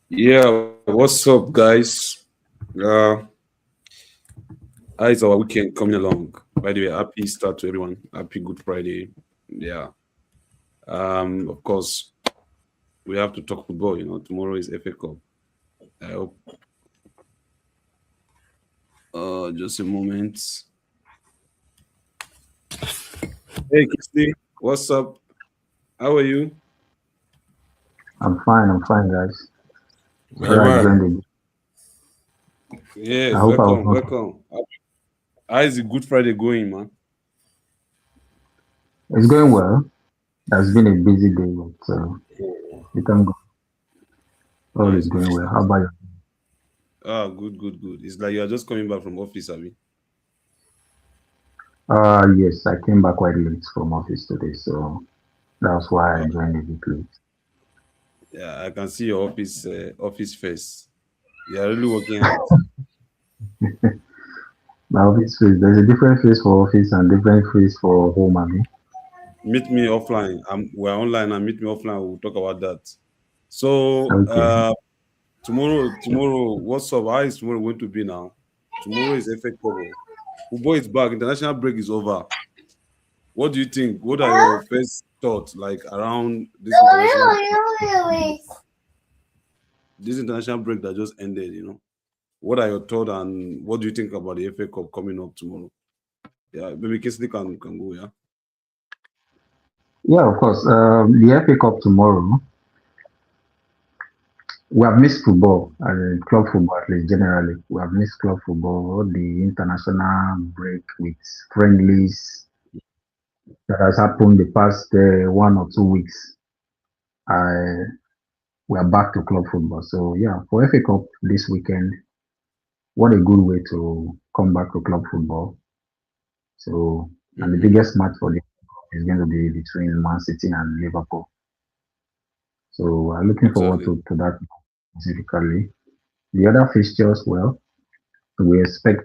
Yeah, what's up, guys? Uh, how is our weekend coming along? By the way, happy start to everyone. Happy Good Friday. Yeah. Of course, we have to talk football. Tomorrow is FA Cup. I hope. Just a moment. Hey, Kisley, what's up? How are you? I'm fine, guys. My Sorry I man, joined it. I Yes, hope I was welcome, not. welcome. How is the Good Friday going, man? It's going well. It's been a busy day, but we thank God all is Nice, going nice, well. How nice. about you? Ah, good, good, good. It's like you are just coming back from office, Abby. Yes, I came back quite late from office today, so that's why I Uh, joined a bit late. yeah, I can see your office face. You are really working hard. My office face, there's a different face for office and different face for home, I mean. Meet me offline. We're online and meet me offline. We'll talk about that. So Okay. tomorrow, what's up? How is tomorrow going to be now? Tomorrow is FA Cup. Football is back. International break is over. What do you think? What are your first thoughts like around this international break that just ended? What are your thoughts and what do you think about the FA Cup coming up tomorrow? Yeah, maybe Kinsley can go. Yeah. Yeah, of course. The FA Cup tomorrow, we have missed football, club football at least generally. We have missed club football, the international break with friendlies that has happened the past 1 or 2 weeks. I We are back to club football. So yeah, for FA Cup this weekend, what a good way to come back to club football. So and the Mm-hmm. biggest match for the is going to be between Man City and Liverpool. So I'm looking forward Exactly. to that specifically. The other fixtures, well, we expect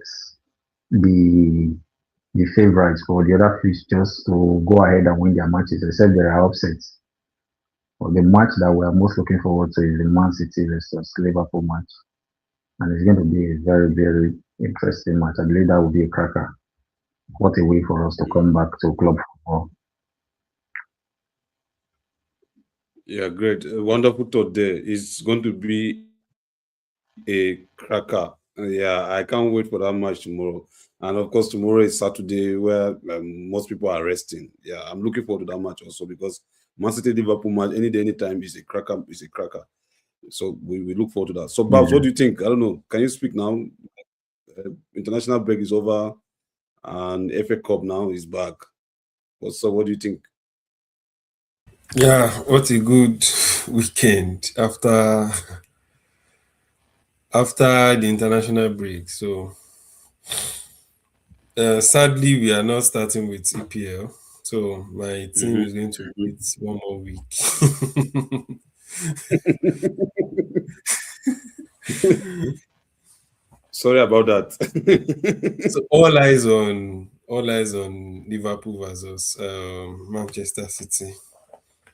the the favourites for the other fixtures to go ahead and win their matches, except there are upsets. But the match that we are most looking forward to is the Man City versus Liverpool match. And it's going to be a very, very interesting match. I believe that will be a cracker. What a way for us to come back to club football. Yeah, great. A wonderful thought there. It's going to be a cracker. Yeah, I can't wait for that match tomorrow. And of course, tomorrow is Saturday where most people are resting. Yeah, I'm looking forward to that match also because Man City Liverpool match any day, anytime is a cracker. Is a cracker. So we look forward to that. So, Babs, what Yeah. do you think? I don't know. Can you speak now? International break is over and FA Cup now is back. What do you think? yeah, what a good weekend after the international break. So, sadly, we are not starting with EPL. So my team is going to wait one more week. Sorry about that. So all eyes on Liverpool versus Manchester City,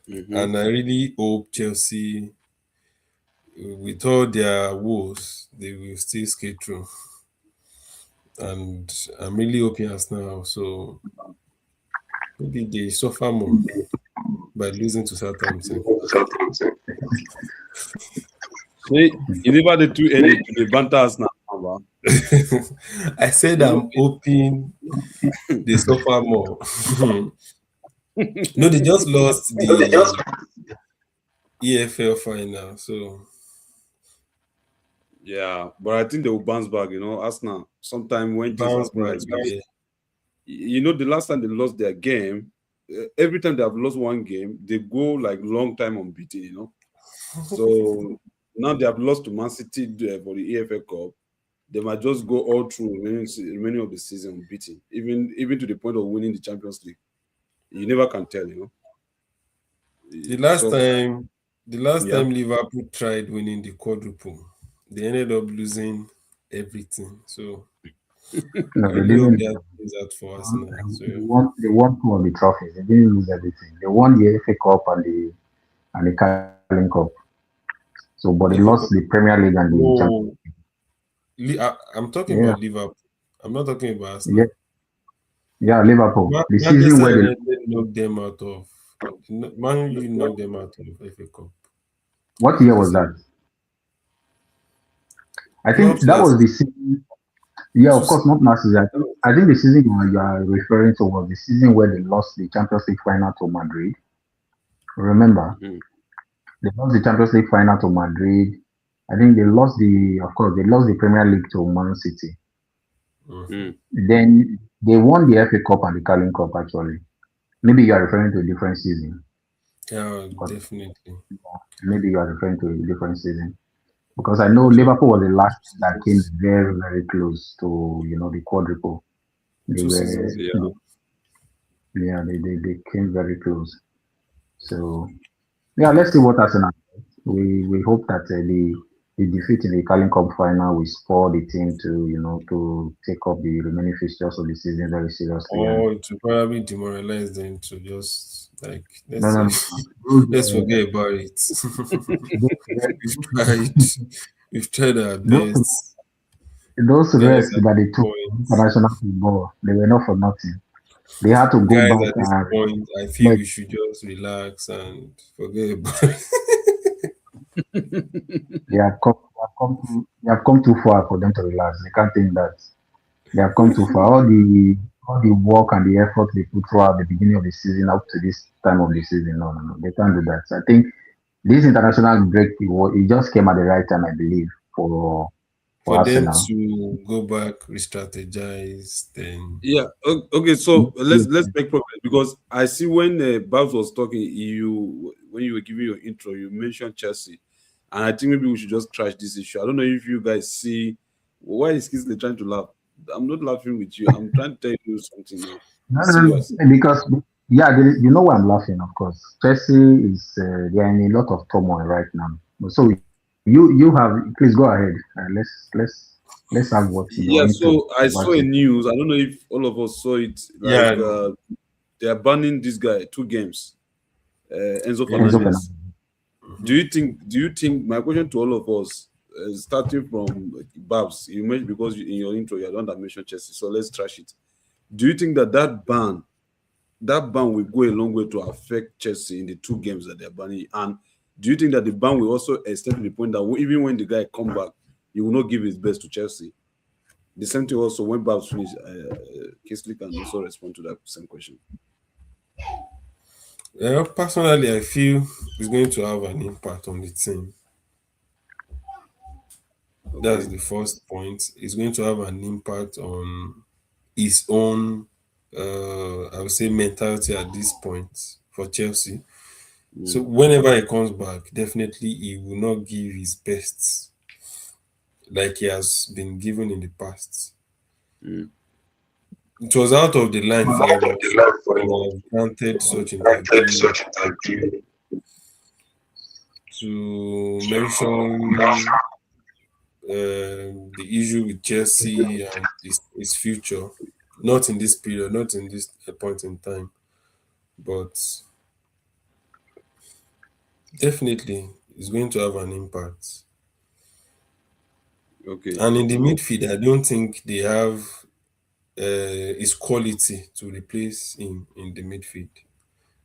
hmm and I really hope Chelsea, with all their woes, they will still skate through. And I'm really hoping Arsenal also maybe they suffer more by losing to Southampton. See, you never did too early to the banter us now. Baba. I said You I'm hoping they suffer more. No, they just lost the EFL final, so yeah, but I think they will bounce back. Arsenal. Sometime when things bounce happen back. like this, Yeah. the last time they lost their game, every time they have lost one game, they go like long time unbeaten. So now they have lost to Man City for the EFL Cup. They might just go all through remaining of the season unbeaten, even to the point of winning the Champions League. You never can tell. The last So time, the last yeah, time Liverpool tried winning the quadruple, they ended up losing everything. So No, I they really hope didn't. that plays out for Arsenal. So They won two of the trophies. They didn't lose everything. They won the FA Cup and the Carling Cup. So, but they FA lost Cup. the Premier League and the Champions. No, I'm talking Yeah, about Liverpool. I'm not talking about yeah, Arsenal. yeah. Liverpool. The season Manchester where they United knocked them out of. Man U knocked them out of FA Cup what year last was season. that? I think Not that last was the season. season. Yeah, Two of course, seasons. not last season. I think the season you are referring to was the season where they lost the Champions League final to Madrid. Remember, Mm, they lost the Champions League final to Madrid. I think of course, they lost the Premier League to Man City. Mhm. mm. Then they won the FA Cup and the Carling Cup, actually. Maybe you are referring to a different season. Yeah, Because definitely. maybe you are referring to a different season. Because I know So Liverpool was the last two that came seasons. very, very close to, the quadruple. They Two were, seasons. Yeah. yeah, they came very close. So, yeah, let's see what Arsenal does. We hope that the defeat in the Carling Cup final will spur the team to, to take up the remaining fixtures of the season very seriously. And Or it will probably demoralize them to just like no, let's no, say no. Those, let's forget about it. those, We've those, tried. We've tried our those, best. those Guys rests at that this they took from point, international football, they were not for nothing. They had to go guys back at this and point, I feel reflect. we should just relax and forget about it. They have come too far for them to relax. They can't think that. They have come too far. All the work and the effort they put throughout the beginning of the season up to this time of the season, no, no, no, they can't do that. So I think this international break, it just came at the right time, I believe, for For them Arsenal. to go back, re-strategize, then Yeah. Okay. So let's make progress because I see when Babs was talking, you when you were giving your intro, you mentioned Chelsea, and I think maybe we should just trash this issue. I don't know if you guys see why is Kisley trying to laugh. I'm not laughing with you. I'm trying to tell you something now. No, no, Serious. no, because yeah, you know why I'm laughing, of course. Chelsea is they are in a lot of turmoil right now. So you have please go ahead. Let's have what your Yeah. intro So I about saw a it. news. I don't know if all of us saw it. yeah, Like they are banning this guy 2 games. Enzo yeah. Enzo Fernandez. Fernandez. Do you think my question to all of us, starting from Babs, you mentioned because in your intro you're the one that mentioned Chelsea, so let's trash it. Do you think that ban will go a long way to affect Chelsea in the 2 games that they're banning? And do you think that the ban will also extend to the point that even when the guy come back, he will not give his best to Chelsea? The same thing also when Babs finish, Kisley can also respond to that same question. Personally, I feel it's going to have an impact on the team. That's Okay. the first point. It's going to have an impact on his own, I would say, mentality at this point for Chelsea. So Mm, whenever he comes back, definitely he will not give his best like he has been given in the past. mm. It was out of the line for Out him of the line for him to have granted such granted interview such interview to to mention the issue with Chelsea and his future. Not in this period, not in this point in time, but definitely it's going to have an impact. Okay. And in the midfield, I don't think they have his quality to replace him in the midfield.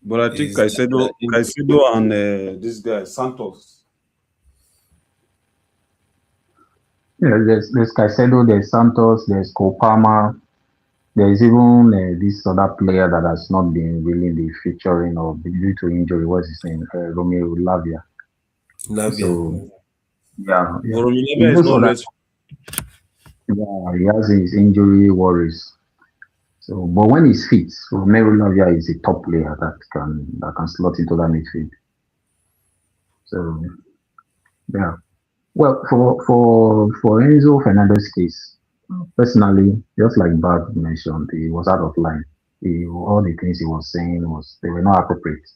But I think Is I think Caicedo and this guy Santos. there's Caicedo, there's Santos, there's Copama, there's even this other player that has not been really the featuring or due to injury. What's his name? Romeo Lavia. Lavia. So yeah, But yeah. Romileva In is those not other, rest. yeah, he has his injury worries. So, but when he's fit, Romeo Lavia is a top player that can slot into that midfield. So yeah. Well, for Enzo Fernandez case, personally, just like Bab mentioned, he was out of line. All the things he was saying was they were not appropriate.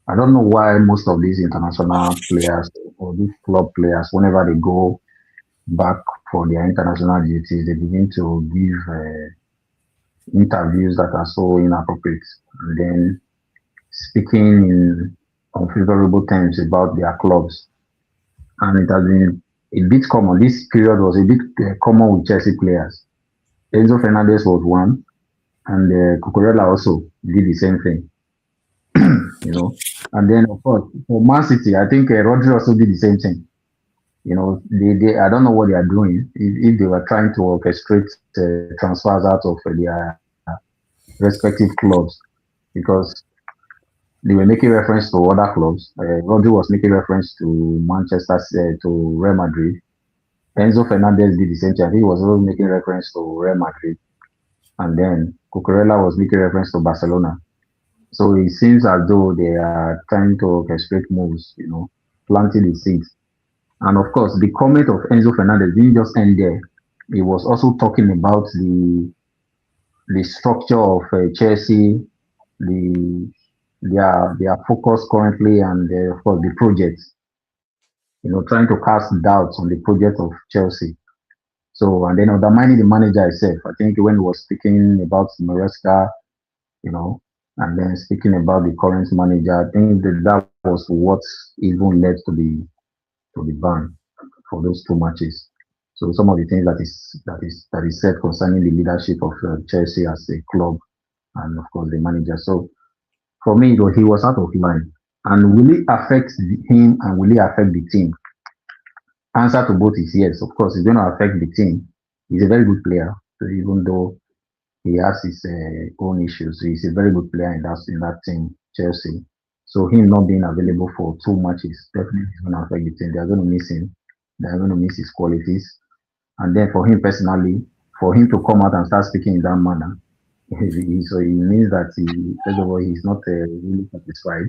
I don't know why most of these international players or these club players, whenever they go back for their international duties, they begin to give interviews that are so inappropriate, and then speaking in unfavorable terms about their clubs. and it has been a bit common. This period was a bit common with Chelsea players. Enzo Fernandez was one, and Cucurella also did the same thing, you know. And then, of course, for Man City, I think Rodri also did the same thing. You know, I don't know what they are doing. If they were trying to orchestrate transfers out of their respective clubs, because they were making reference to other clubs. Rodri was making reference to to Real Madrid. Enzo Fernandez did the same thing. I think he was also making reference to Real Madrid. And then Cucurella was making reference to Barcelona. So it seems as though they are trying to orchestrate moves, planting the seeds. And of course, the comment of Enzo Fernandez didn't just end there. He was also talking about the structure of Chelsea, the their focus currently, and of course the project. Trying to cast doubts on the project of Chelsea. So and then undermining the manager himself. I think when he was speaking about Maresca, you know, and then speaking about the current manager, I think that was what even led to the ban for those two matches. So some of the things that is said concerning the leadership of Chelsea as a club and of course the manager. So for me, though, he was out of line. And will it affect him and will it affect the team? Answer to both is yes. Of course, it's going to affect the team. He's a very good player. So even though he has his own issues, he's a very good player in that team, Chelsea. So him not being available for two matches definitely is going to affect the team. They are going to miss him. They are going to miss his qualities. And then for him personally, for him to come out and start speaking in that manner, so it means that first of all, he's not really satisfied.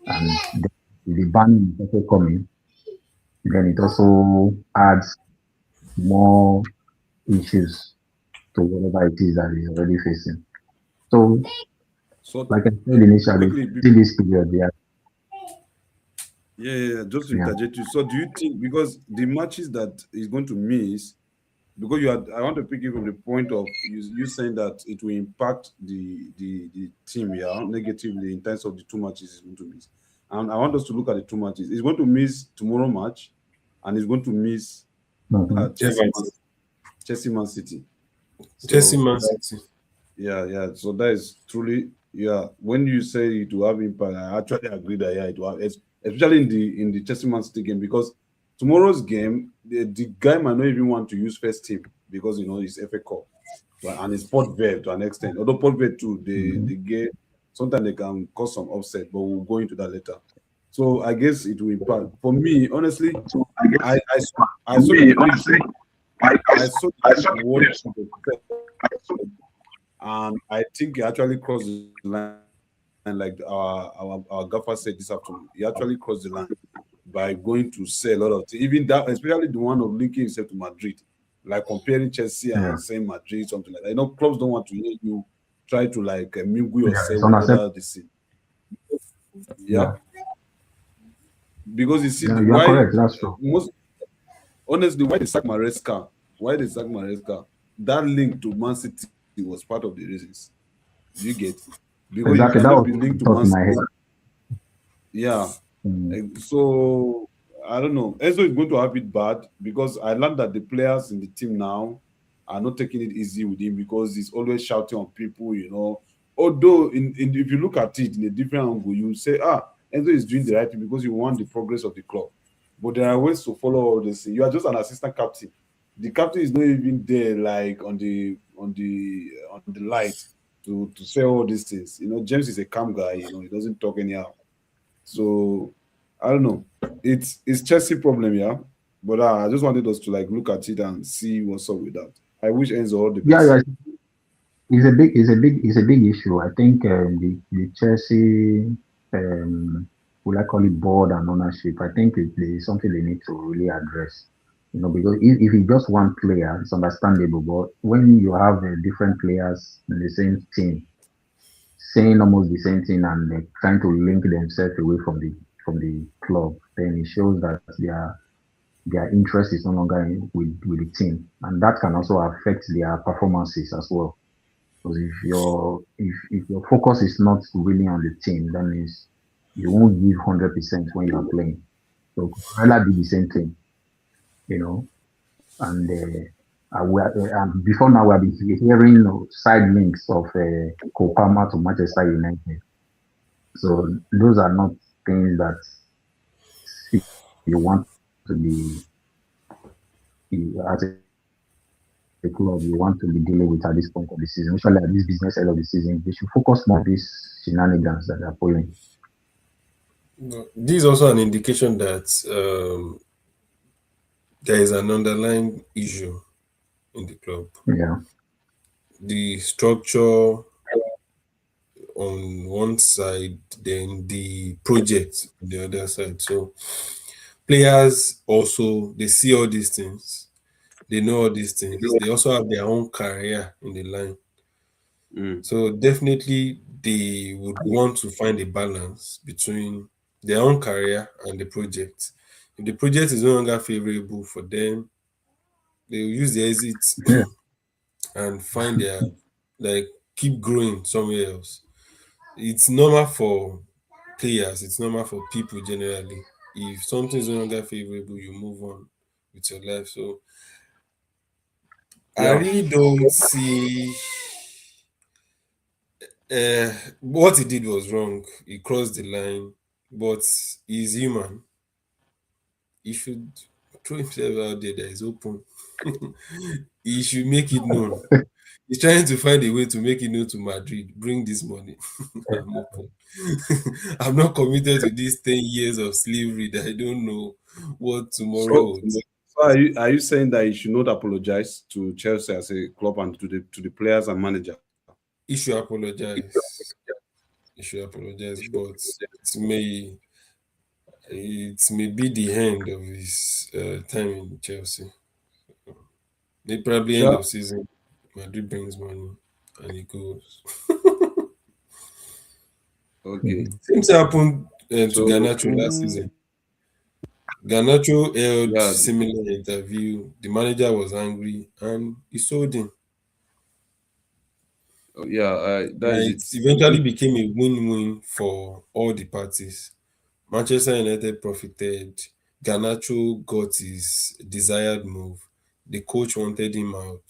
And the banning is also coming. Then it also adds more issues to whatever it is that he's already facing. So, So like I said initially, quickly, see this period, yeah, just to yeah, interject you. So do you think because the matches that he's going to miss, because you had, I want to pick you from the point of you saying that it will impact the team, yeah, negatively in terms of the two matches he's going to miss. And I want us to look at the two matches. He's going to miss tomorrow match, and he's going to miss hmm, Everton, Chelsea Man City. Chelsea, So Man City. yeah. So that is truly, yeah. When you say it will have impact, I actually agree that yeah, it will have, especially in the Chelsea Man City game, because tomorrow's game, the guy might not even want to use first team because it's FA Cup, but and it's Port Vale to an extent. Although Port Vale too, hmm, they get sometimes they can cause some upset, but we'll go into that later. So I guess it will impact. For me, honestly, I saw the preview. I saw the preview what they said, and I think he actually crossed the line, like our gaffer said this afternoon. He actually crossed the line by going to say a lot of things. Even that, especially the one of linking himself to Madrid, like comparing Chelsea and yeah, saying Madrid, something like that. Clubs don't want to hear you try to like mingle yeah, yourself it's with unacceptable. other the same. Yeah, Yeah, because you see yeah, the you are why correct. That's true. most honestly why they sack Maresca, that link to Man City was part of the reasons. Do you get? Because you Exactly. That cannot be was linked to the Man thought in my City. head. Yeah. Mm, So I don't know. Enzo is going to have it bad because I learned that the players in the team now are not taking it easy with him because he's always shouting on people. Although if you look at it in a different angle, you say, Enzo is doing the right thing because he want the progress of the club. But there are ways to follow all this. You are just an assistant captain. The captain is not even there like on the light to say all these things. James is a calm guy, he doesn't talk anyhow. So I don't know. It's Chelsea problem, yeah. But I just wanted us to like look at it and see what's up with that. I wish Enzo all the yeah, best. yeah. It's a big issue. I think the Chelsea, will I call it board and ownership? I think it is something they need to really address. Because if it's just one player, it's understandable. But when you have different players in the same team saying almost the same thing and trying to link themselves away from the club, then it shows that their interest is no longer with the team, and that can also affect their performances as well. Because if your focus is not really on the team, that means you won't give 100% when you are playing. So Cucurella did the same thing, and and before now we have been hearing side links of Cole Palmer to Manchester United. So those are not things that you want to as a club, you want to be dealing with at this point of the season, especially at this business end of the season. They should focus more on these shenanigans that they're pulling. No, this is also an indication that there is an underlying issue in the club. Yeah, The structure on one side, then the project on the other side. So players also they see all these things, they know all these things. They also have their own career in the line. Mm. So definitely they would want to find a balance between their own career and the project. If the project is no longer favorable for them, they will use the exit yeah, and find their like keep growing somewhere else. It's normal for players, it's normal for people generally. If something is no longer favorable, you move on with your life. So I Yeah, really don't see what he did was wrong. He crossed the line, but he's human. He should throw himself out there that is open. He should make it known. He's trying to find a way to make it known to Madrid. Bring this money. I'm open. I'm not committed to these 10 years of slavery that I don't know what tomorrow so holds. are you saying that you should not apologize to Chelsea as a club and to the players and manager? He should apologize. He should apologize, but it may be the end of his time in Chelsea. Maybe probably end Sure. of season. Madrid brings money and he goes. Okay. Same thing happened to So Garnacho last season. Garnacho held yeah, similar interview. The manager was angry and he sold him. yeah, that is And it it. eventually became a win-win for all the parties. Manchester United profited. Garnacho got his desired move. The coach wanted him out.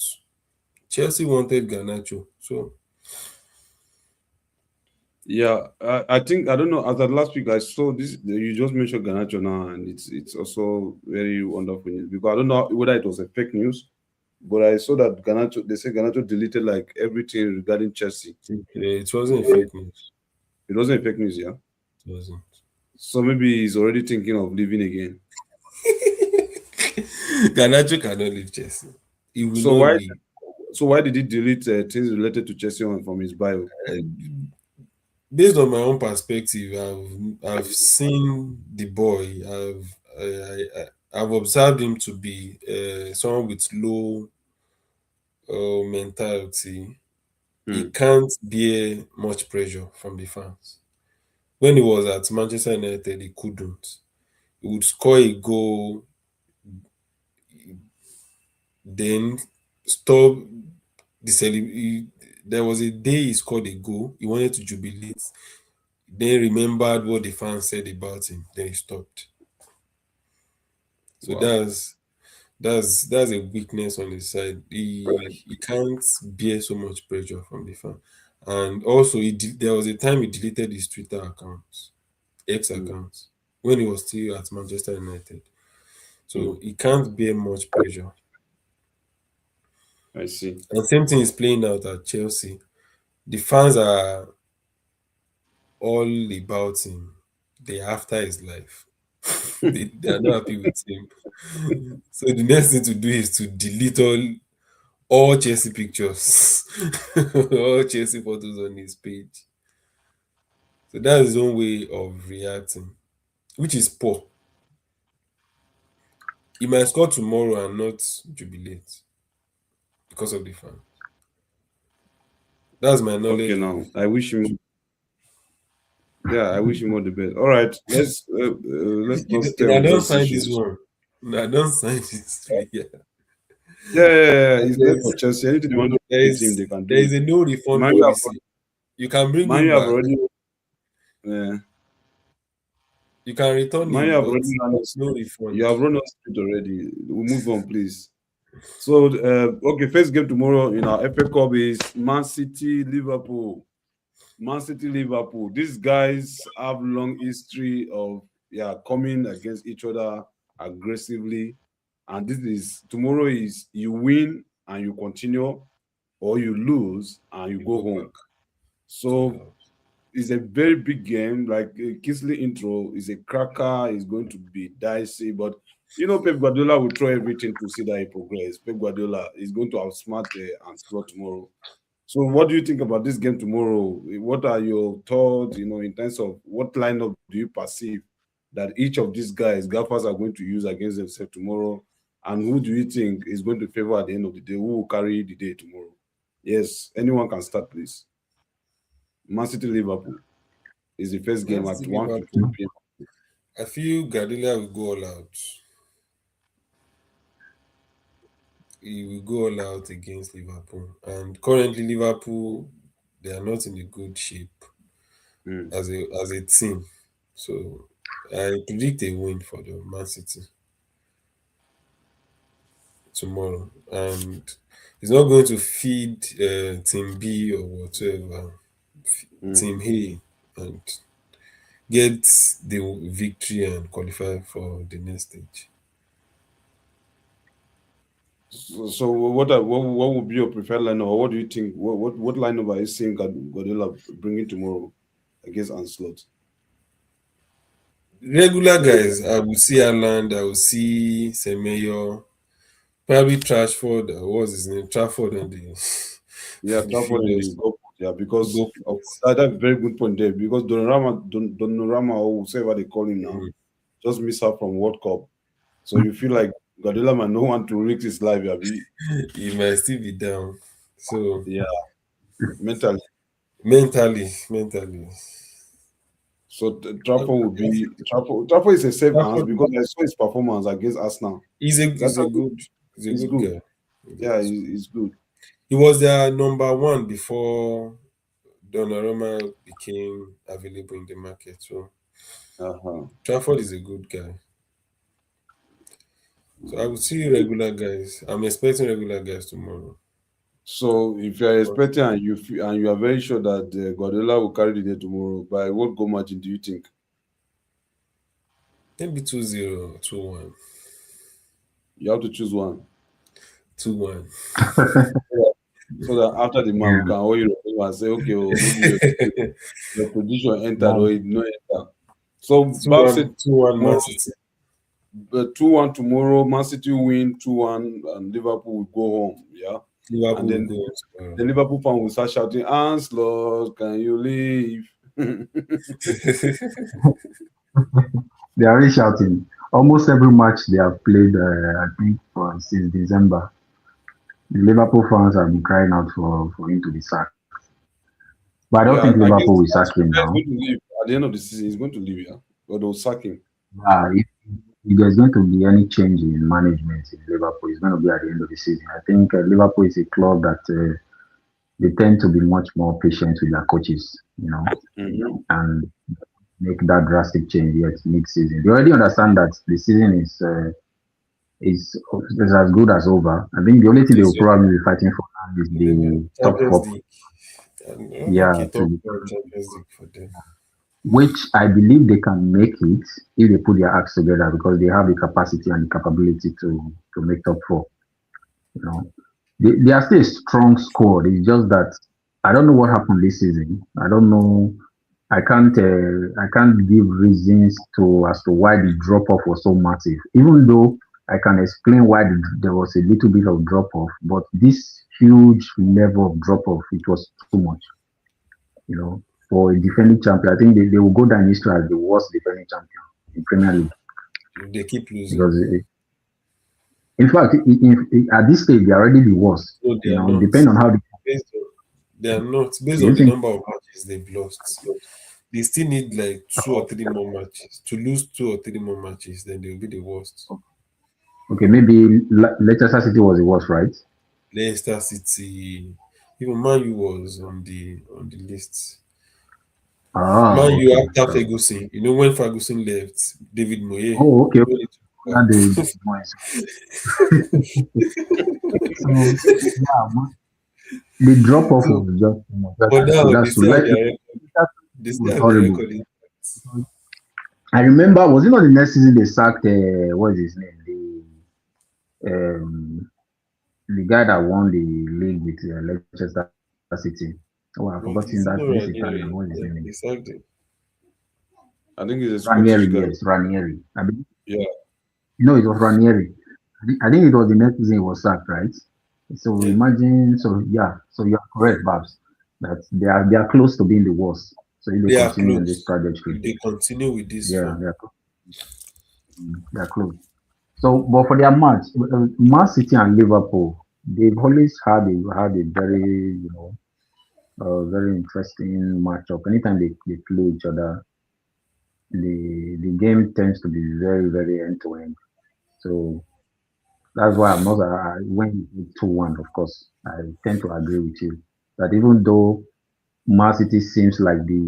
Chelsea wanted Garnacho. So Yeah, I think I don't know. As of last week, I saw this. You just mentioned Garnacho now, and it's also very wonderful news because I don't know whether it was a fake news, but I saw that Garnacho. They say Garnacho deleted like everything regarding Chelsea. it wasn't a fake news. It wasn't a fake news, yeah. It wasn't. So maybe he's already thinking of leaving again. Garnacho cannot leave Chelsea. He will So not why? leave. So why did he delete things related to Chelsea from his bio? Based on my own perspective, I've seen the boy. I've observed him to be someone with low mentality. He Hmm. can't bear much pressure from the fans. When he was at Manchester United, he couldn't. He would score a goal, then stop the celebration. There was a day he scored a goal. He wanted to jubilate. Then remembered what the fans said about him. Then he stopped. So Wow. that's a weakness on his side. He can't bear so much pressure from the fan. And also, there was a time he deleted his Twitter account, X Hmm. account, when he was still at Manchester United. Hmm. So he can't bear much pressure. I see. And same thing is playing out at Chelsea. The fans are all about him. They're after his life. They are not happy with him. So the next thing to do is to delete all Chelsea pictures, all Chelsea photos on his page. So that's his own way of reacting, which is poor. He might score tomorrow and not jubilate because of the fan. That's my Okay, knowledge now of. I wish him. Yeah, I wish him all the best. All right, let's not stay I on don't those sign this issues. one. I don't sign this player. Yeah, yeah, yeah. And He's there for Chelsea. Anything they want to there do with him, is they can there do is it. a no refund Man U have, policy. You can bring Man him U have back. already. Yeah, You can return Man, you him, have but already run us. no You refund. have run us through it already. We move on, please. So, okay, first game tomorrow in our FA Cup is Man City Liverpool. Man City Liverpool. These guys have long history of coming against each other aggressively, and this is tomorrow is you win and you continue, or you lose and you You go go back home. to your So house. it's a very big game. Like Kingsley intro is a cracker. Is going to be dicey, but Pep Guardiola will try everything to see that he progress. Pep Guardiola is going to outsmart Ancelotti tomorrow. So, what do you think about this game tomorrow? What are your thoughts? In terms of what lineup do you perceive that each of these guys, gaffers, are going to use against themselves tomorrow? And who do you think is going to favor at the end of the day? Who will carry the day tomorrow? Yes, anyone can start, please. Man City Liverpool is the first game Man at City 1:15 Liverpool. p.m. I feel Guardiola will go all out. He will go all out against Liverpool. And currently, Liverpool, they are not in a good shape Mm. as a team. So I predict a win for the Man City tomorrow. And he's not going to feed Team B or whatever, Team Mhm. A, and get the victory and qualify for the next stage. So what would be your preferred lineup, or what do you think? What lineup are you seeing Guardiola bringing tomorrow against Ancelotti? Regular guys, I will see Aland, I will see Semeyo, probably Trashford, what's his name? Trafford on the Yeah, on the Trafford field in of the goal, yeah, because of goalpost. that's a very good point there. Because Donnarumma, or whatever they call him now, Mhm. just missed out from World Cup. So you feel like Guardiola might not want to risk his life, He might still be down. So yeah, mentally. mentally, So I Trafford would think be Trafford. Trafford is a safe answer Trafford because I saw his performance against Arsenal. is a That is a good is a is good good. guy. Yeah, Yes. he's good. He was their number one before Donnarumma became available in the market. So Uh-huh. Trafford is a good guy. So I will see regular guys. I'm expecting regular guys tomorrow. So if you are expecting and and you are very sure that Guardiola will carry the day tomorrow, by what goal margin do you think? Maybe 2-0, 2-1. You have to choose one. 2-1. So that after the man, we Yeah. can hold you and say, okay, oh, maybe your prediction entered or That, it did not enter. So Bob 2-1, said 2-1 tomorrow, Man City. 2-1 tomorrow, Man City win 2-1, and Liverpool will go home. Yeah. And Liverpool will then go tomorrow. the Liverpool fan will start shouting, Anslot, can you leave? they are already shouting. Almost every match they have played, I think, since December, the Liverpool fans have been crying out for him to be sacked. But I don't think Yeah, I Liverpool guess will sack him Arteta is now. going to leave at the end of the season. He's going to leave, yeah. Or they'll sack him. If there's going to be any change in management in Liverpool, it's going to be at the end of the season. I think Liverpool is a club that they tend to be much more patient with their coaches, Mhm. and make that drastic change yet mid-season. They already understand that the season is as good as over. I think the only thing they This will year, probably be fighting for now is the the top Champions four. League. And Yeah, okay, top to four Champions League for them. which I believe they can make it if they put their acts together because they have the capacity and the capability to make top four. You know, they are still a strong squad. It's just that I don't know what happened this season. I don't know. I can't give reasons to as to why the drop off was so massive. Even though I can explain why there was a little bit of drop off, but this huge level of drop off, it was too much. You know, for a defending champion, I think they will go down in history as the worst defending champion in Premier League If they keep losing. because, in fact, at this stage, they're already the worst. No, they You are know, not. depending on how They are not. Based do on you the think. number of matches they've lost, they still need like two or three more matches. To lose two or three more matches, then they'll be the worst. Okay, maybe Leicester City was the worst, right? Leicester City, even Man U was on the list. Ah, Man U okay. after So, Ferguson. You know when Ferguson left, David Moyes. oh, okay. When he took That over. the noise. So, yeah, the drop off So, was just too much. That's but true. now they That's true. still have Like, their record. that They still was have their horrible. record intact. I remember, was it not the next season they sacked, what is his name? The guy that won the league with Leicester City. Oh, I've forgotten But this is it not Italian. What is his Ranieri name? that they sacked him? I think he's a Ranieri, Scottish guy. yes, Ranieri. Yeah, It was Ranieri. I think it was the next season he was sacked, right? So Yeah. imagine, so yeah, so you're correct, Babs, that they are close to being the worst. So if they They are continue on this close. trajectory, If they continue with this yeah, form. they are close. So, but for their match, Man City and Liverpool, they've always had a very very interesting matchup. Anytime they play each other, the game tends to be very very end to end. So that's why I'm not. When you 2-1, of course, I tend to agree with you that even though Man City seems like the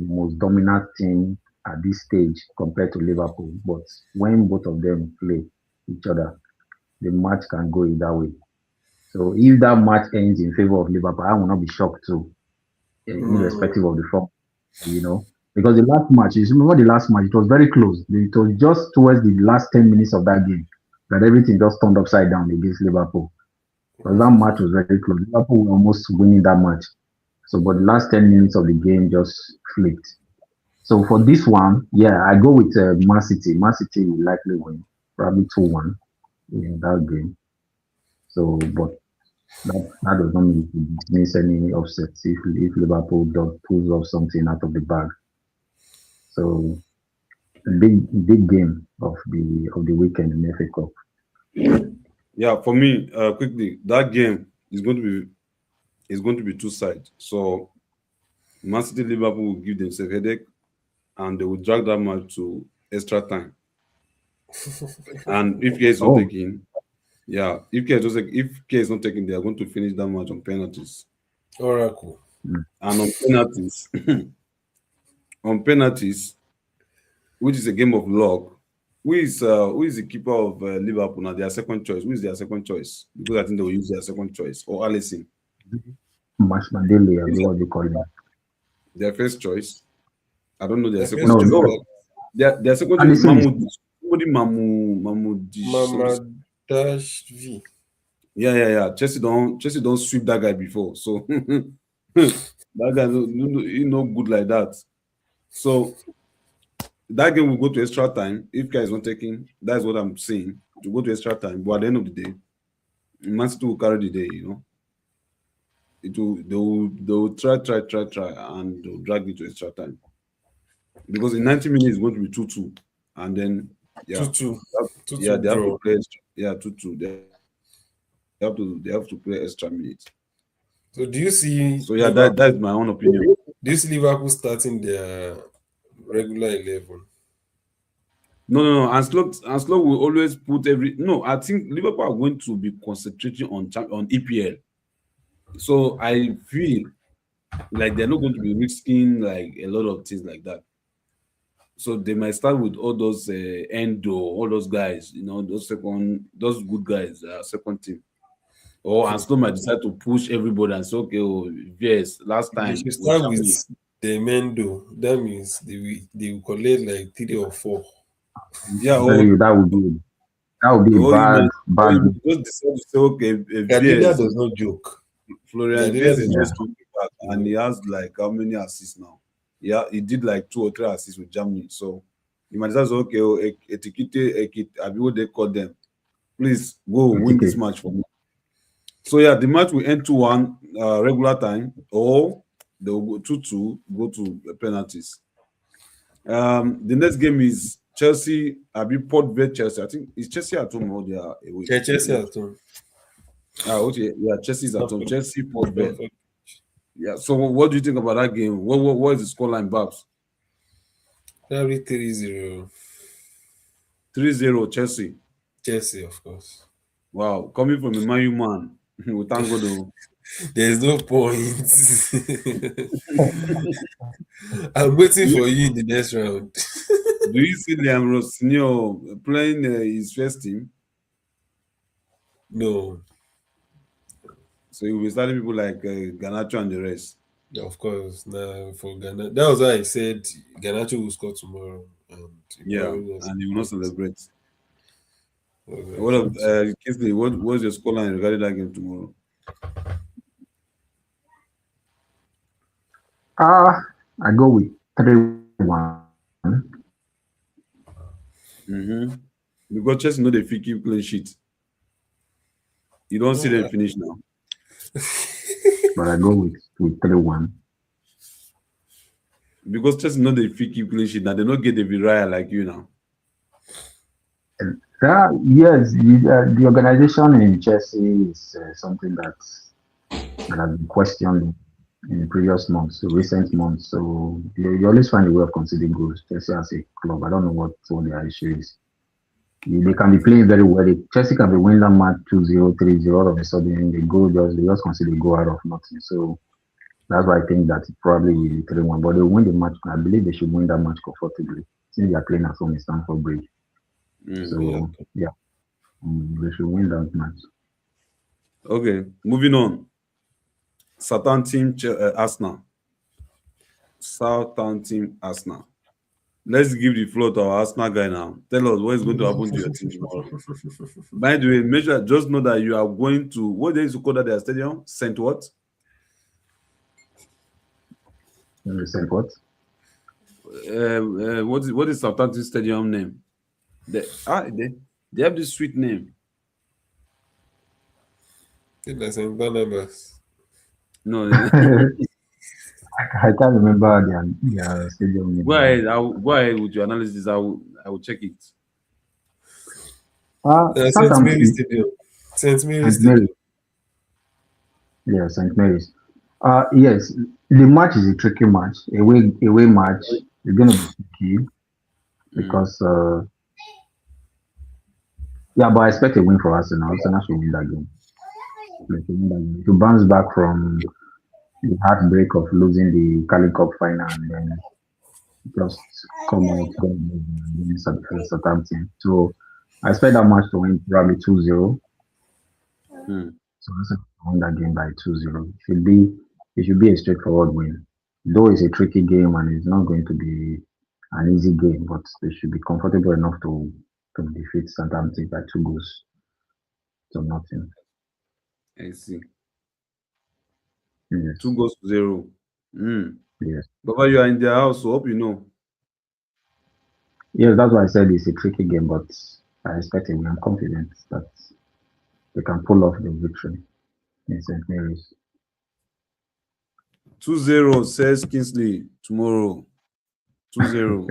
most dominant team at this stage compared to Liverpool, but when both of them play each other, the match can go either way. So if that match ends in favor of Liverpool, I will not be shocked too, Mm, irrespective of the form, you know. Because the last match, you remember the last match, it was very close. It was just towards the last 10 minutes of that game that everything just turned upside down against Liverpool. Because that match was very close. Liverpool were almost winning that match. So, but the last 10 minutes of the game just flipped. So for this one, yeah, I go with Man City. Man City will likely win, probably 2-1 in that game. So, but that does not mean it means any upsets if Liverpool does pulls off something out of the bag. So a big game of the weekend in FA Cup. yeah. For me, quickly, that game is going to be two sides. So Man City Liverpool will give themselves headache, and they will drag that match to extra time. And if care is not Oh, taken, yeah, if care is not taken, they are going to finish that match on penalties. Oracle. mm, And on penalties, on penalties, which is a game of luck. Who is the keeper of Liverpool now? Their second choice. Who is their second choice? Because I think they will use their second choice or Allison. Mashmadele, Who's what do you call him? their first choice? I don't know their The second first No, choice. choice no, Oh, that their second choice is Allison is Mahmoud. Somebody Mahmoud Mama something. Dash V. Yeah, yeah, yeah. Chelsea don't sweep that guy before. So that guy he no good like that. So that game will go to extra time. If guy is not taking, that's what I'm saying. To go to extra time. But at the end of the day, Man City will carry the day. They will try, and they'll drag it to extra time. Because in 90 minutes it's going to be 2-2. And then yeah, 2-2. yeah, 2-2 they have to draw. play extra, yeah, 2-2. They have to play extra minutes. So do you see So yeah, that's Liverpool? my own opinion. Do you see Liverpool starting their regular 11? No, no, no. And slow will always put every. No, I think Liverpool are going to be concentrating on EPL. So I feel like they're not going to be risking like a lot of things like that. So they might start with all those Endo, all those guys, those good guys, second team. Or and Slow might decide to push everybody and say, okay, oh, yes, last They time should with start with Germany. the Mendo. That means they will collect like 3 or 4. Yeah, I'm telling you that would be a or you bad might, or bad you move. might just decide to say, okay, Guardiola VS, does not joke. Florian Guardiola VS is does not Yeah, just coming back and he joke. has like how many assists now? Yeah, he did like 2 or 3 assists with Germany. So you might just say, okay, oh, Abi, what they call them. Please go win this Ekitike. match for me. So yeah, the match will end 2-1 regular time, or they will go 2-2, go to penalties. The next game is Chelsea. Abi Port Vale Chelsea. I think it's Chelsea at home or they are away. Chelsea at home. Okay, yeah, Chelsea's at home. Stamford, Chelsea Port Vale. Stamford. Yeah. So what do you think about that game? What is the scoreline, Babs? Probably 3-0. 3-0 Chelsea. Chelsea, of course. Wow, coming from a Man U man. We thank God. Oh. There's no point. I'm waiting Do you, for you in the next round. do you see Liam Rossini playing his first team? No, So he will be starting people like Ganacho and the rest. of course. Nah, for Ghana. That was why I said Ganacho will score tomorrow, and he Yeah, probably not and he will not celebrate. celebrate. That was why I What of said so. Kingsley? What's your scoreline regarding that game tomorrow? I go with 3-1. Mm-hmm. Because Chelsea know they fit keep clean sheet. You don't see them Mm, finish now. But I go with 3-1. Because Chelsea know they fit keep clean sheet now. They don't get the Viraya like you now. Yes, the organization in Chelsea is something that has been questioned in previous months, so recent months. So you always find a way of conceding goals. Chelsea as a club, I don't know what their issue is. They can be playing very well. Chelsea can be winning that match 2-0, 3-0. All of a sudden, they just concede a goal out of nothing. So that's why I think that it probably will be 3-1. But they win the match. I believe they should win that match comfortably since they are playing at home in Stamford Bridge. Mm. yeah. So yeah, they should win that match. Okay, moving on. Southampton, Arsenal. Southampton, Arsenal. Let's give the floor to our Arsenal guy now. Tell us what is going to happen to your team tomorrow. By the way, make sure just know that you are going to what they used to call that their stadium? Saint what? Recent what? What is Southampton Stadium name? They have this sweet name. Think that's in Barnabas. No, I can't remember their stadium name go now. ahead. Go ahead with your analysis. I will check it. St. Mary's Southampton, Stadium. St. Mary's St. Stadium. Mary's, yeah, St. Mary's. Yes, the match is a tricky match. Away match is going to be tricky Mm. because yeah, but I expect a win for Arsenal. Arsenal should win that game. They should win that game. To bounce back from the heartbreak of losing the Cali Cup final and then just come out against Southampton. So I expect that match to win probably 2-0. Mm. So Arsenal win that game by 2-0. It should be a straightforward win. Though it's a tricky game and it's not going to be an easy game, but they should be comfortable enough to defeat Southampton by 2 goals to nothing. I see. Two Yes. goes to zero. Mm. Yes. Baba, you are in their house, so hope you know. Yes, that's why I said it's a tricky game, but I expect a win. I'm confident that they can pull off the victory in St. Mary's. 2-0 says Kingsley tomorrow. 2-0.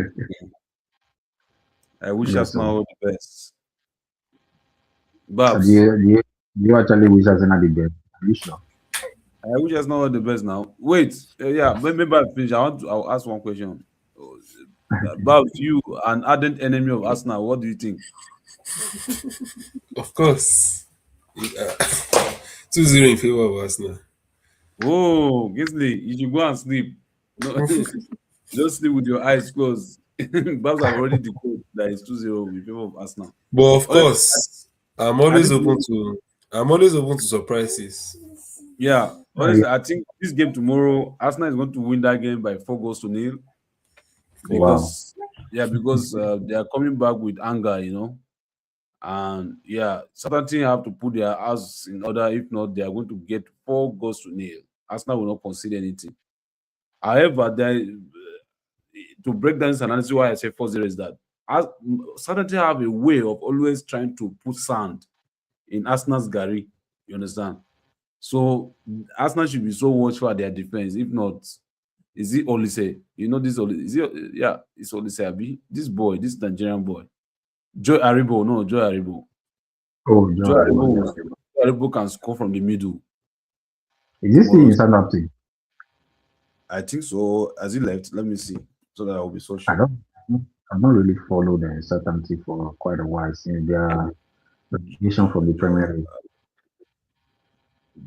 I wish Yes, Arsenal so all the best. so do Babs, you, do you, do you actually wish Arsenal the best? Are you sure? I wish Arsenal all the best now. Wait, yeah, maybe I finish. I'll ask one question. Babs, you, an ardent enemy of Arsenal, what do you think? Of course. Uh, 2-0 in favor of Arsenal. Oh, Kingsley, you should go and sleep. No, just sleep with your eyes closed. Babs have already declared that it's 2-0 in favor of Arsenal. But of Honestly, course, I think tomorrow, I'm always open to surprises. yeah, Uh, honestly, I think this game tomorrow, Arsenal is going to win that game by 4 goals to nil wow. because they are coming back with anger. And yeah, Southampton have to put their house in order. If not, they are going to get 4 goals to nil. Arsenal will not concede anything. However, to break down this analysis, why I say 4-0 is that as Southampton have a way of always trying to put sand in Arsenal's Gary. You understand? So Arsenal should be so watchful at their defense. If not, is it Olise? You know this Olise? Is it? Yeah, it's Olise Abi. This boy, this Nigerian boy, Joy Aribo. No, Joy Aribo. Oh, Joy Joe Aribo, Aribo, yes. Joy Aribo can score from the middle Is he still tomorrow. in Southampton? I think so. As he left, let me see, so that I will be so I sure. don't, I've not really followed Southampton for quite a while since their relegation from the Premier League.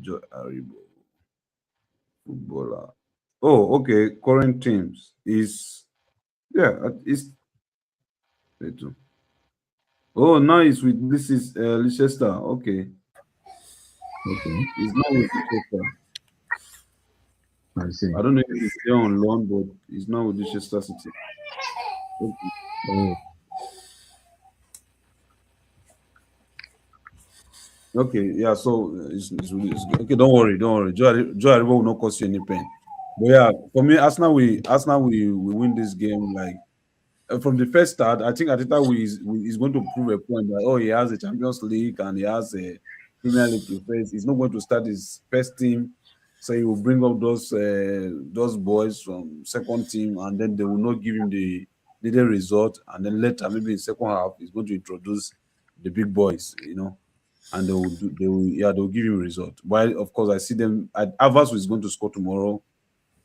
Joe Aribo, footballer. Oh, okay. Current teams is yeah, it's oh now it's with this is Leicester. Okay, Okay, it's now with Leicester. I see. I don't know if he's there on loan, but he's now with Leicester City. Okay. Oh, Okay, yeah, so okay. Don't worry. Joe Aribo will not cost you any pain. But yeah, for me, Arsenal we win this game like from the first start. I think Ateta is going to prove a point that oh he has a Champions League and he has a Premier League to face. He's not going to start his first team, so he will bring up those boys from second team, and then they will not give him the needed result, and then later maybe in second half he's going to introduce the big boys, and they will give him a result. While of course I see them. Avas is going to score tomorrow.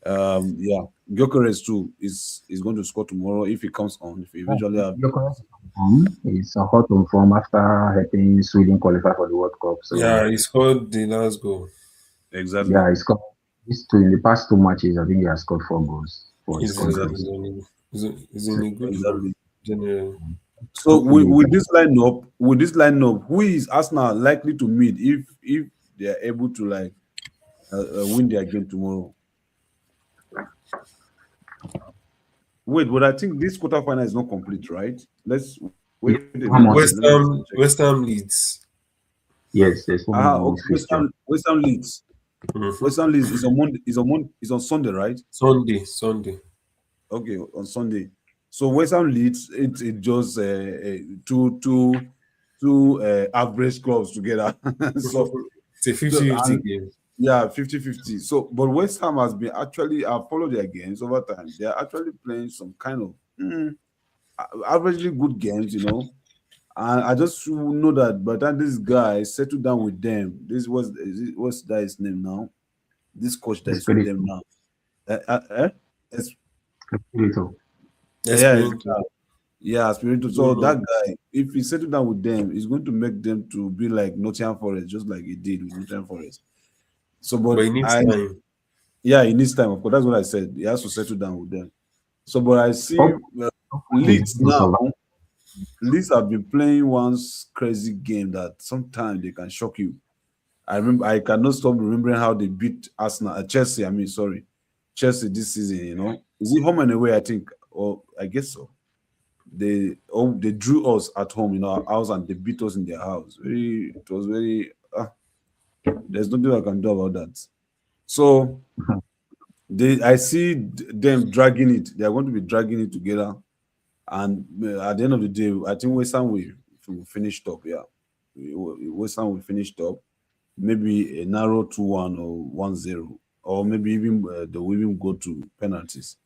Yeah, Gyökeres too is going to score tomorrow if he comes on. If he yeah, eventually have you're correct. It's a hot on form after helping Sweden qualify for the World Cup. So Yeah, he scored the last goal. exactly, yeah, he's got these two in the past two matches. I think he has scored 4 goals for his He's, country. exactly, he's in So a good form, exactly. generally. So hopefully, with this lineup, who is Arsenal likely to meet if they are able to like win their game tomorrow? Wait, but I think this quarterfinal is not complete, right? Let's wait yeah, a minute. Let me more. let me check. West Ham leads. Yes, there's one Ah, more okay. fixture. West Ham Leeds. Mhm. West Ham Leeds is on Monday. Is on Sunday, right? Sunday. Okay, on Sunday. So West Ham Leeds, it just two average clubs together. so It's a so 50-50 and game. yeah, 50-50. So but West Ham has been actually I've followed their games over time. They are actually playing some kind of averagely good games. And I just know that by the time this guy settled down with them, what's that his name now? This coach that is with them Espirito, now. It's, Espirito. yeah, Esperento. yeah, Spirito. So that Mhm. guy, if he settle down with them, he's going to make them to be like Nottingham Forest, just like he did with Nottingham Forest. So, But but he needs time. yeah, he needs time. Of course, that's what I said. He has to settle down with them. So, but I see Hopefully, he's Leeds going to now. survive. Leeds have been playing one crazy game that sometimes they can shock you. I remember I cannot stop remembering how they beat Arsenal, Chelsea. I mean, sorry, Chelsea this season. Is it home and away? I think, or I guess so. They drew us at home in our house and they beat us in their house. It was very. There's nothing I can do about that. So I see them dragging it. They are going to be dragging it together, and at the end of the day, I think West Ham will finish top. Yeah, West Ham will finish top. Maybe a narrow 2-1 or 1-0, or maybe even they will even go to penalties.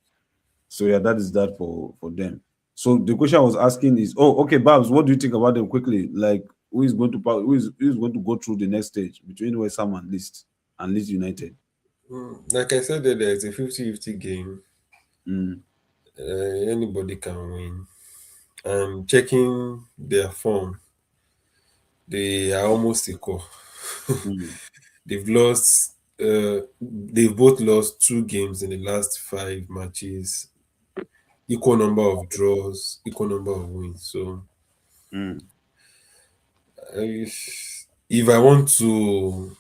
So yeah, that is that for them. So the question I was asking is, oh, okay, Babs, what do you think about them quickly? Like, who is going to go through the next stage between West Ham and Leeds United? Like I said earlier, it's a 50-50 game. Mm, Anybody can win. And checking their form, they are almost equal. mm, They've both lost 2 games in the last 5 matches, equal number of draws, equal number of wins. So mm. if I want to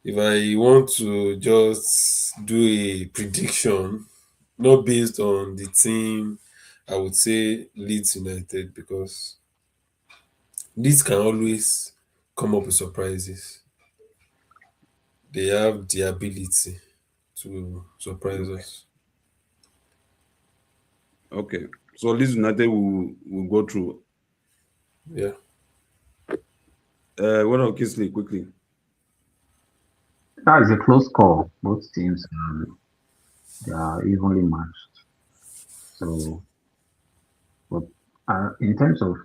if I want to just do a prediction, not based on the team, I would say Leeds United because Leeds can always come up with surprises. They have the ability to surprise Okay. us. Okay. So Leeds United will go through. Yeah. What about Kingsley quickly? That is a close call. Both teams they are evenly matched. So, but in terms of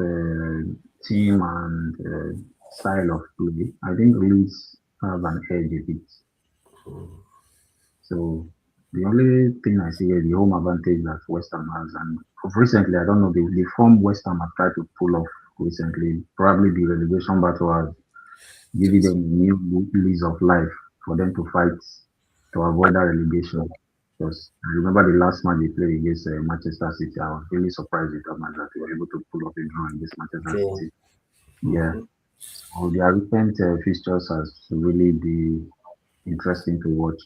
team and style of play, I think Leeds have an edge a bit. So the only thing I see is the home advantage that West Ham has. And of recently, I don't know, the form West Ham have tried to pull off recently, probably the relegation battle has giving them Chelsea. a new lease of life for them to fight to avoid that relegation. Because I remember the last match they played against Manchester City. I was really surprised with that match that they were able to pull off a draw against Manchester Draw. City. Yeah, Mm-hmm. so their recent fixtures has really be interesting to watch.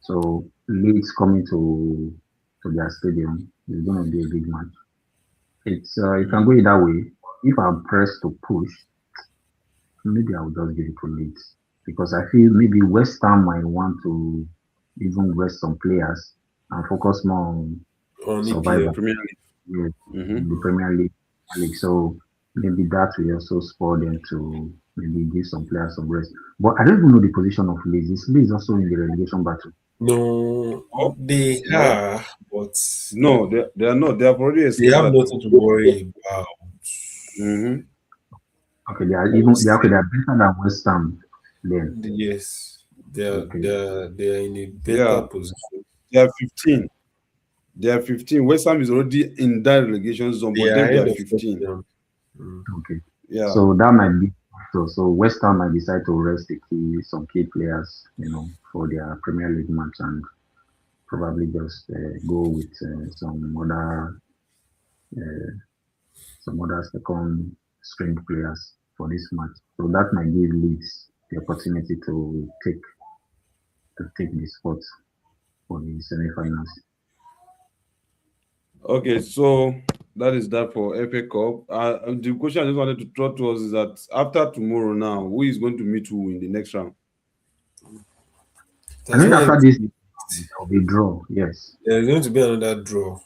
So Leeds coming to their stadium is going to be a big match. It can go either way. If I'm pressed to push, maybe I'll just give it to Leeds because I feel maybe West Ham might want to even rest some players and focus more on On on the EPL. survival, Premier yeah, League. in the Premier League. So maybe that will also spur them to maybe give some players some rest. But I don't even know the position of Leeds. Is Leeds also in the relegation battle? No, Oh, they no, are, but no, they are not. They have already they escaped have that nothing to position. worry about. Mm-hmm. Okay, they are I would even say they are better than West Ham then. yes, Okay. they are in a better Yeah, position. they are 15. They are 15. West Ham is already in that relegation zone, They but are them they ahead are of 15. Tottenham. Mm. Okay. Yeah. So that might be so West Ham might decide to rest some key players, for their Premier League match and probably just go with uh, some other second string players for this match. So that might give Leeds the opportunity to take the spot for the semi-finals. Okay, so that is that for FA Cup. The question I just wanted to throw to us is that after tomorrow now, who is going to meet who in the next round? I There's think one after empty this seat. there will be draw. Yes. There's going to be another draw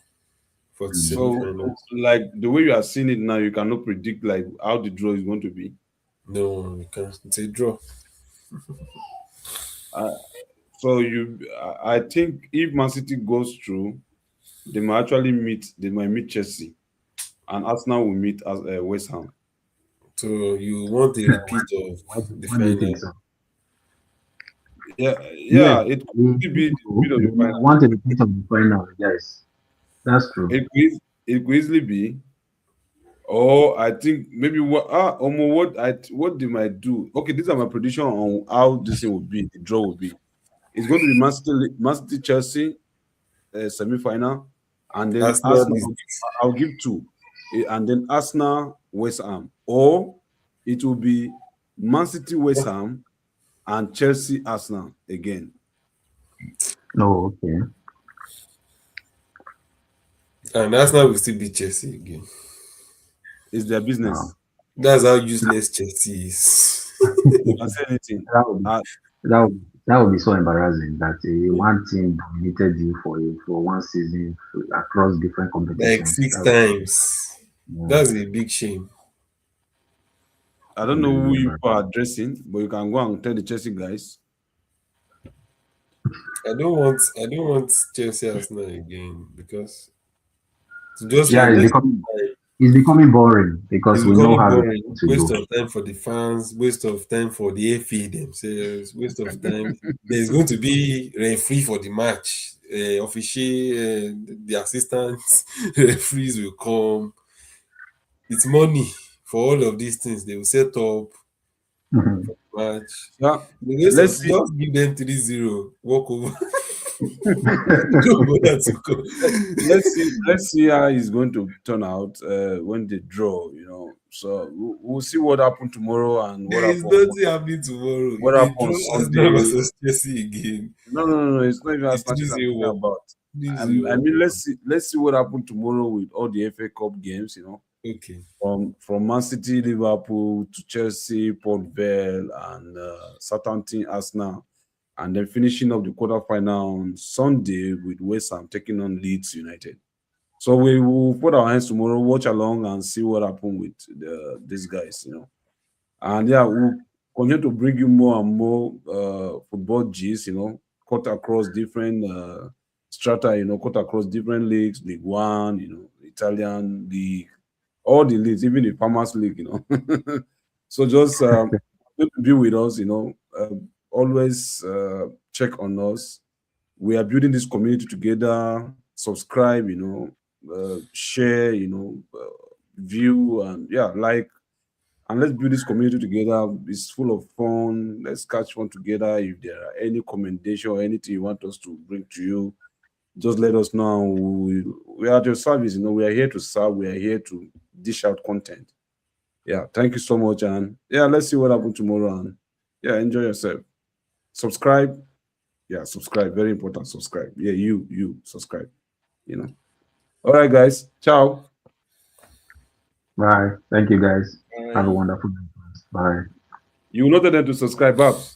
for the Mm. So, semi-finals. like the way you are seeing it now, you cannot predict like how the draw is going to be. No, you can't. It's a draw. Uh, so I think if Man City goes through, they might meet Chelsea, and Arsenal will meet as West Ham. So you want a repeat of the What do you think, final. sir? Yeah, Yes, yeah, it we could think be the so. speed of They the might final. want a repeat of the final. Yes, that's true. It could easily be. Or I think maybe what they might do. Okay, these are my prediction on how this thing will be. The draw will be. It's going to be Man City Chelsea semi final, and then Arsenal is Arsenal. I'll give two, and then Arsenal West Ham, or it will be Man City West Ham and Chelsea Arsenal again. Oh, okay. and Arsenal will still beat Chelsea again. It's their Wow. business. That's how useless Chelsea is. You can say anything. That would be Uh, that would be so embarrassing that one team dominated you for one season across different Like competitions. six times. Yeah, That's a big shame. I don't know really who you embarrassing. are addressing, but you can go and tell the Chelsea guys. I don't want Chelsea Arsenal again because to just Yeah, like it's waste becoming time. it's becoming boring because It's we know becoming how it's boring. going to Waste go. of time for the fans, waste of time for the FA themselves, waste of time. There's going to be referee for the match. Official, the assistants, referees will come. It's money for all of these things. They will set up match. Yeah, let's see. Just give them 3-0, walk over. Don't bother to go. Let's see how it's going to turn out when they draw. So we'll see what happened tomorrow and There is nothing happening tomorrow. what If they happened on draw Arsenal Sunday. versus Chelsea again, No. It's not even it's as much as I'm 3-0 talking walk. about. I 3-0. mean, let's see what happened tomorrow with all the FA Cup games. Okay. From Man City, Liverpool to Chelsea, Port Vale, and Southampton, Arsenal, and then finishing up the quarterfinal on Sunday with West Ham taking on Leeds United. So we will put our hands tomorrow, watch along, and see what happened with these guys. And yeah, we'll continue to bring you more and more football G's, cut across different strata, cut across different leagues, League One, Italian league, all the leagues, even the Farmers League. So just be with us, always check on us. We are building this community together. Subscribe, share, view, and yeah, like and let's build this community together. It's full of fun. Let's catch fun together. If there are any commendation or anything you want us to bring to you, just let us know. We are at your service. We are here to serve. We are here to dish out content. Yeah, thank you so much. And yeah, let's see what happens tomorrow. And yeah, enjoy yourself. Subscribe. Yeah, subscribe. Very important. Subscribe. Yeah, you subscribe. All right, guys. Ciao. Bye. Thank you, guys. Have a Bye. wonderful night. Bye. You will not tell them to subscribe, Babs.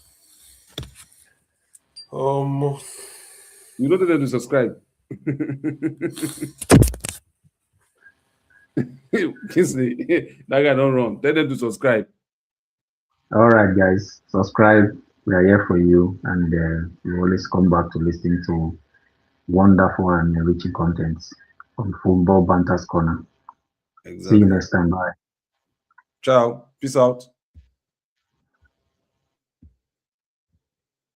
Um, You will not tell them to subscribe. Kingsley, that guy don't run. Tell them to subscribe. All right, guys. Subscribe. We are here for you, and you always come back to listen to wonderful and enriching content on Football Banter's Corner. See you Exactly. next time. Bye. Ciao. Peace out.